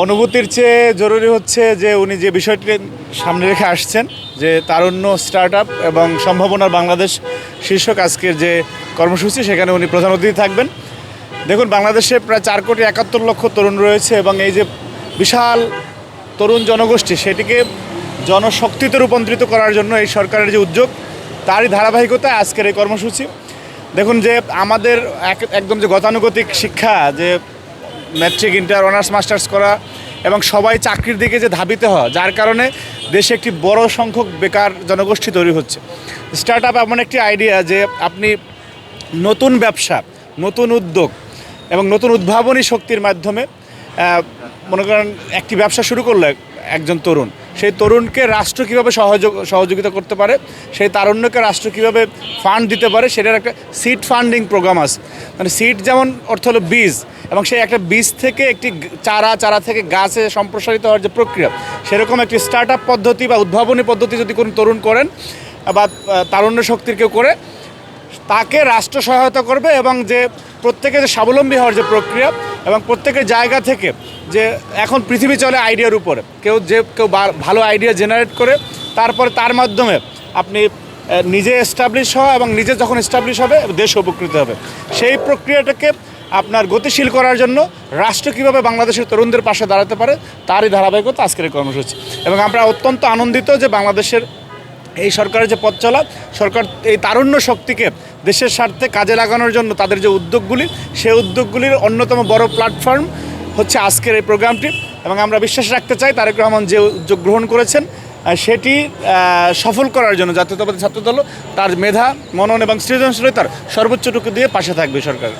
অনুভূতির চেয়ে জরুরি হচ্ছে যে উনি যে বিষয়টি সামনে রেখে আসছেন, যে তারুণ্য স্টার্টআপ এবং সম্ভাবনার বাংলাদেশ শীর্ষক আজকের যে কর্মসূচি, সেখানে উনি প্রধান অতিথি থাকবেন। দেখুন, বাংলাদেশে প্রায় 4,71,00,000 তরুণ রয়েছে এবং এই যে বিশাল তরুণ জনগোষ্ঠী, সেটিকে জনশক্তিতে রূপান্তরিত করার জন্য এই সরকারের যে উদ্যোগ, তারই ধারাবাহিকতায় আজকের এই কর্মসূচি। দেখুন যে আমাদের একদম যে গতানুগতিক শিক্ষা, যে ম্যাট্রিক, ইন্টার, অনার্স, মাস্টার্স করা এবং সবাই চাকরির দিকে যে ধাবিত হওয়া, যার কারণে দেশে একটি বড় সংখ্যক বেকার জনগোষ্ঠী তৈরি হচ্ছে। স্টার্টআপ এমন একটি আইডিয়া যে আপনি নতুন ব্যবসা, নতুন উদ্যোগ এবং নতুন উদ্ভাবনী শক্তির মাধ্যমে মনে করেন একটি ব্যবসা শুরু করলে একজন তরুণ, সেই তরুণকে রাষ্ট্র কীভাবে সহযোগিতা করতে পারে, সেই তারুণ্যকে রাষ্ট্র কীভাবে ফান্ড দিতে পারে, সেটার একটা সিড ফান্ডিং প্রোগ্রাম আছে। মানে সিড যেমন অর্থ হলো বীজ, এবং সেই একটা বীজ থেকে একটি চারা থেকে গাছে সম্প্রসারিত হওয়ার যে প্রক্রিয়া, সেরকম একটি স্টার্টআপ পদ্ধতি বা উদ্ভাবনী পদ্ধতি যদি কোনো তরুণ করেন বা তারুণ্য শক্তির কেউ করে, তাকে রাষ্ট্র সহায়তা করবে এবং যে প্রত্যেকে যে স্বাবলম্বী হওয়ার যে প্রক্রিয়া, এবং প্রত্যেকের জায়গা থেকে যে এখন পৃথিবী চলে আইডিয়ার উপরে, কেউ ভালো আইডিয়া জেনারেট করে তারপরে তার মাধ্যমে আপনি নিজে এস্টাবলিশ হওয়া, এবং নিজে যখন এস্টাবলিশ হবে দেশ উপকৃত হবে, সেই প্রক্রিয়াটাকে আপনার গতিশীল করার জন্য রাষ্ট্র কীভাবে বাংলাদেশের তরুণদের পাশে দাঁড়াতে পারে, তারই ধারাবাহিকতা আজকের এই কর্মসূচি। এবং আমরা অত্যন্ত আনন্দিত যে বাংলাদেশের এই সরকারের যে পথ চলা, সরকার এই তারুণ্য শক্তিকে দেশের স্বার্থে কাজে লাগানোর জন্য তাদের যে উদ্যোগগুলি, সেই উদ্যোগগুলির অন্যতম বড় প্ল্যাটফর্ম হচ্ছে আজকের এই প্রোগ্রামটি। এবং আমরা বিশ্বাস রাখতে চাই তারেক রহমান যে উদ্যোগ গ্রহণ করেছেন, সেটি সফল করার জন্য জাতীয়তাবাদী ছাত্রদল তার মেধা, মনন এবং সৃজনশীলতার সর্বোচ্চটুকু দিয়ে পাশে থাকবে সরকার।